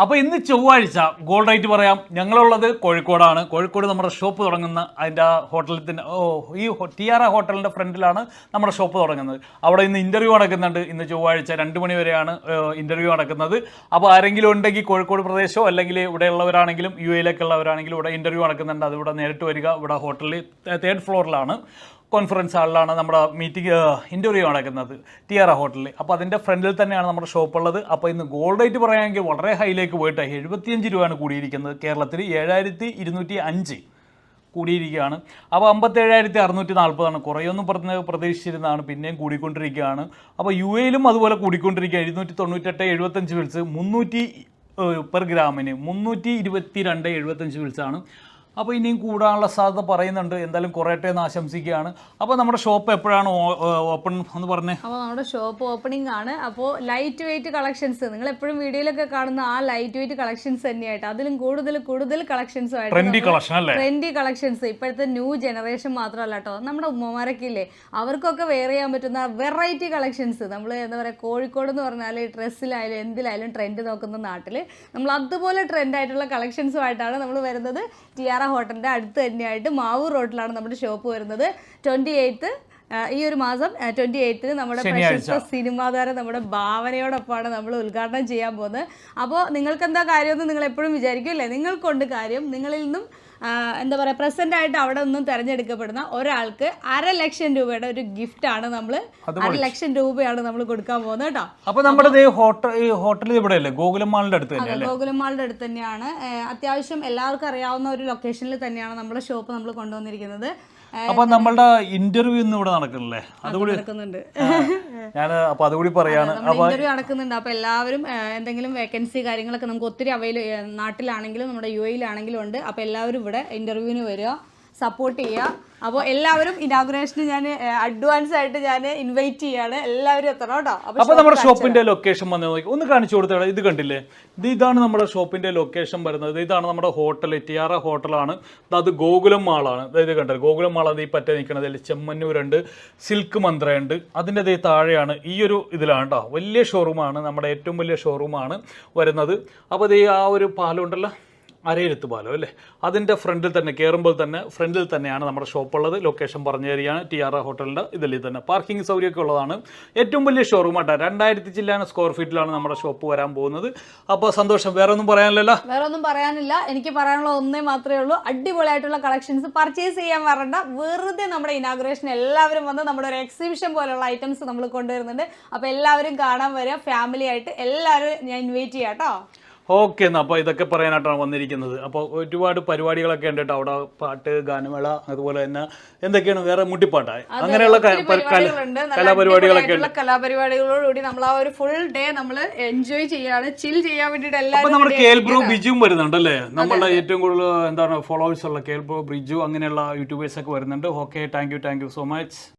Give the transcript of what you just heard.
അപ്പോൾ ഇന്ന് ചൊവ്വാഴ്ച ഗോൾഡ് റേറ്റ് പറയാം. ഞങ്ങളുള്ളത് കോഴിക്കോടാണ്. കോഴിക്കോട് നമ്മുടെ ഷോപ്പ് തുടങ്ങുന്ന അതിൻ്റെ ഹോട്ടലത്തിൻ്റെ ടിയാറ ഹോട്ടലിൻ്റെ ഫ്രണ്ടിലാണ് നമ്മുടെ ഷോപ്പ് തുടങ്ങുന്നത്. അവിടെ ഇന്ന് ഇൻ്റർവ്യൂ നടക്കുന്നുണ്ട്. ഇന്ന് ചൊവ്വാഴ്ച 2 മണി വരെയാണ് ഇൻ്റർവ്യൂ നടക്കുന്നത്. അപ്പോൾ ആരെങ്കിലും ഉണ്ടെങ്കിൽ കോഴിക്കോട് പ്രദേശമോ അല്ലെങ്കിൽ ഇവിടെയുള്ളവരാണെങ്കിലും UAE-ലേക്കുള്ളവരാണെങ്കിലും ഇവിടെ ഇൻ്റർവ്യൂ നടക്കുന്നുണ്ട്. അതിവിടെ നേരിട്ട് വരിക. ഇവിടെ ഹോട്ടലിൽ 3rd ഫ്ലോറിലാണ്, കോൺഫറൻസ് ഹാളിലാണ് നമ്മുടെ ഇൻ്റർവ്യൂ നടക്കുന്നത് ടിയാറ ഹോട്ടലിൽ. അപ്പോൾ അതിൻ്റെ ഫ്രണ്ടിൽ തന്നെയാണ് നമ്മുടെ ഷോപ്പ് ഉള്ളത്. അപ്പോൾ ഇന്ന് ഗോൾഡ് റേറ്റ് പറയുകയാണെങ്കിൽ വളരെ ഹൈയിലേക്ക് പോയിട്ട് 75 രൂപയാണ് കൂടിയിരിക്കുന്നത്. കേരളത്തിൽ 7205 കൂടിയിരിക്കുകയാണ്. അപ്പോൾ 57,640 കുറേയൊന്നും പ്രതീക്ഷിച്ചിരുന്നതാണ്, പിന്നെയും കൂടിക്കൊണ്ടിരിക്കുകയാണ്. അപ്പോൾ UAE-ലും അതുപോലെ കൂടിക്കൊണ്ടിരിക്കുക. 298 75 വിൽസ്, 300 പെർ ഗ്രാമിന് 322 വിൽസാണ്. അപ്പോൾ ഇനിയും കൂടാനുള്ള സാധ്യത പറയുന്നുണ്ട്. എന്തായാലും കുറയട്ടെ എന്ന് ആശംസിക്കുകയാണ്. അപ്പോൾ നമ്മുടെ ഷോപ്പ് എപ്പോഴാണ് ഓപ്പൺ എന്ന് പറഞ്ഞേ? അപ്പോൾ നമ്മുടെ ഷോപ്പ് ഓപ്പണിംഗ് ആണ്. അപ്പോൾ ലൈറ്റ് വെയിറ്റ് കളക്ഷൻസ്, നിങ്ങൾ എപ്പോഴും വീഡിയോയിലൊക്കെ കാണുന്ന ആ ലൈറ്റ് വെയിറ്റ് കളക്ഷൻസ് തന്നെയായിട്ട്, അതിലും കൂടുതൽ കളക്ഷൻസും ട്രെൻഡി കളക്ഷൻ അല്ലേ? Trendy collections. ഇപ്പോഴത്തെ ന്യൂ ജനറേഷൻ മാത്രമല്ല കേട്ടോ, നമ്മുടെ ഉമ്മമാരൊക്കെ ഇല്ലേ, അവർക്കൊക്കെ വെയർ ചെയ്യാൻ പറ്റുന്ന വെറൈറ്റി കളക്ഷൻസ്. നമ്മൾ എന്താ പറയുക, കോഴിക്കോട് എന്ന് പറഞ്ഞാൽ ഡ്രസ്സിലായാലും എന്തിലായാലും ട്രെൻഡ് നോക്കുന്ന നാട്ടിൽ നമ്മൾ അതുപോലെ ട്രെൻഡായിട്ടുള്ള കളക്ഷൻസുമായിട്ടാണ് നമ്മൾ വരുന്നത്. ടിയാറ ഹോട്ടലിൻ്റെ അടുത്ത് തന്നെയായിട്ട് മാവൂർ റോഡിലാണ് നമ്മുടെ ഷോപ്പ് വരുന്നത്. 28th ഈ ഒരു മാസം 28th നമ്മുടെ പ്രശസ്ത സിനിമാ താരം നമ്മുടെ ഭാവനയോടൊപ്പമാണ് നമ്മൾ ഉദ്ഘാടനം ചെയ്യാൻ പോകുന്നത്. അപ്പോൾ നിങ്ങൾക്ക് എന്താ കാര്യമെന്ന് നിങ്ങൾ എപ്പോഴും വിചാരിക്കും അല്ലേ? നിങ്ങൾക്കുണ്ട് കാര്യം. നിങ്ങളിൽ നിന്നും എന്താ പറയുക, പ്രസന്റ് ആയിട്ട് അവിടെ നിന്നും തിരഞ്ഞെടുക്കപ്പെടുന്ന ഒരാൾക്ക് 500,000 രൂപയുടെ ഒരു ഗിഫ്റ്റ് ആണ്. നമ്മൾ 500,000 രൂപയാണ് നമ്മൾ കൊടുക്കാൻ പോകുന്നത് കേട്ടോ. അപ്പോൾ നമ്മുടെ ഹോട്ടൽ ഇവിടെ അല്ലേ, ഗോകുലം മാളിന്റെ അടുത്ത് തന്നെയല്ലേ? ഗോകുലം മാളിന്റെ അടുത്ത് തന്നെയാണ്. അത്യാവശ്യം എല്ലാവർക്കും അറിയാവുന്ന ഒരു ലൊക്കേഷനിൽ തന്നെയാണ് നമ്മുടെ ഷോപ്പ് നമ്മൾ കൊണ്ടുവന്നിരിക്കുന്നത്. അപ്പൊ നമ്മളുടെ ഇന്റർവ്യൂ ഇന്ന് ഇവിടെ നടക്കുന്നില്ലേ? അതുകൂടി നടക്കുന്നുണ്ട്. ഞാൻ അപ്പൊ അതുകൂടി പറയാണ്. ഇന്റർവ്യൂ നടക്കുന്നുണ്ട്. അപ്പൊ എല്ലാവരും എന്തെങ്കിലും വേക്കൻസി കാര്യങ്ങളൊക്കെ നമുക്ക് ഒത്തിരി നാട്ടിലാണെങ്കിലും നമ്മുടെ UAE-ലാണെങ്കിലും ഉണ്ട്. അപ്പൊ എല്ലാവരും ഇവിടെ ഇന്റർവ്യൂവിന് വരിക, സപ്പോർട്ട് ചെയ്യുക. അപ്പോൾ എല്ലാവരും ഇനാഗുറേഷന് ഞാൻ അഡ്വാൻസ് ആയിട്ട് ഞാൻ ഇൻവൈറ്റ് ചെയ്യാണ്. എല്ലാവരും എത്തണം കേട്ടോ. അപ്പോൾ നമ്മുടെ ഷോപ്പിന്റെ ലൊക്കേഷൻ വന്ന് നോക്കി ഒന്ന് കാണിച്ചു കൊടുത്തേ. ഇത് കണ്ടില്ലേ, ഇതാണ് നമ്മുടെ ഷോപ്പിന്റെ ലൊക്കേഷൻ വരുന്നത്. ഇതാണ് നമ്മുടെ ഹോട്ടൽ, ടിയാറ ഹോട്ടലാണ്. അത് ഗോകുലം മാളാണ്. ഇത് കണ്ടത് ഗോകുലം മാൾ. അത് ഈ പറ്റ നിൽക്കുന്നത് ചെമ്മന്നൂരുണ്ട്, സിൽക്ക് മന്ത്രയുണ്ട്. അതിൻ്റെ താഴെയാണ് ഈ ഒരു ഇതിലാണ് കേട്ടോ. വലിയ ഷോറൂമാണ്, നമ്മുടെ ഏറ്റവും വലിയ ഷോറൂമാണ് വരുന്നത്. അപ്പോൾ ഇത് ആ ഒരു പാലം ഉണ്ടല്ലോ, അരയിരത്ത് പാലം അല്ലേ, അതിൻ്റെ ഫ്രണ്ടിൽ തന്നെ കയറുമ്പോൾ തന്നെ ഫ്രണ്ടിൽ തന്നെയാണ് നമ്മുടെ ഷോപ്പുള്ളത്. ലൊക്കേഷൻ പറഞ്ഞു തരികയാണ്. ടിയാറ ഹോട്ടലിൻ്റെ ഇതിൽ തന്നെ പാർക്കിംഗ് സൗകര്യമൊക്കെ ഉള്ളതാണ്. ഏറ്റവും വലിയ ഷോറൂമായിട്ടാണ്. 2000 ചില്ലാന സ്ക്വയർ ഫീറ്റിലാണ് നമ്മുടെ ഷോപ്പ് വരാൻ പോകുന്നത്. അപ്പോൾ സന്തോഷം. വേറെ ഒന്നും പറയാനില്ലല്ലോ? വേറെ ഒന്നും പറയാനില്ല. എനിക്ക് പറയാനുള്ള ഒന്നേ മാത്രമേ ഉള്ളൂ, അടിപൊളിയായിട്ടുള്ള കളക്ഷൻസ് പർച്ചേസ് ചെയ്യാൻ വരണ്ട. വെറുതെ നമ്മുടെ ഇനാഗുറേഷൻ എല്ലാവരും വന്ന് നമ്മുടെ ഒരു എക്സിബിഷൻ പോലുള്ള ഐറ്റംസ് നമ്മൾ കൊണ്ടുവരുന്നുണ്ട്. അപ്പോൾ എല്ലാവരും കാണാൻ വരിക, ഫാമിലി ആയിട്ട് എല്ലാവരും ഞാൻ ഇൻവൈറ്റ് ചെയ്യാം കേട്ടോ. ഓക്കെ, എന്നാൽ അപ്പോൾ ഇതൊക്കെ പറയാനായിട്ടാണ് വന്നിരിക്കുന്നത്. അപ്പോൾ ഒരുപാട് പരിപാടികളൊക്കെ ഉണ്ട് കേട്ടോ അവിടെ. പാട്ട്, ഗാനമേള, അതുപോലെ തന്നെ എന്തൊക്കെയാണ് വേറെ മുട്ടിപ്പാട്ട്, അങ്ങനെയുള്ള കലാപരിപാടികളോടുകൂടി നമ്മൾ ആ ഒരു ഫുൾ ഡേ നമ്മൾ എൻജോയ് ചെയ്യാണ്, ചിൽ ചെയ്യാൻ വേണ്ടിയിട്ട് എല്ലാവരും. നമ്മുടെ കേൽബ്രോ ബിജുവും വരുന്നുണ്ടല്ലേ, നമ്മളുടെ ഏറ്റവും കൂടുതൽ എന്താണ് ഫോളോവേഴ്സ് ഉള്ള കേൽബ്രോ ബിജു, അങ്ങനെയുള്ള യൂട്യൂബേഴ്സ് ഒക്കെ വരുന്നുണ്ട്. Okay, thank you so much.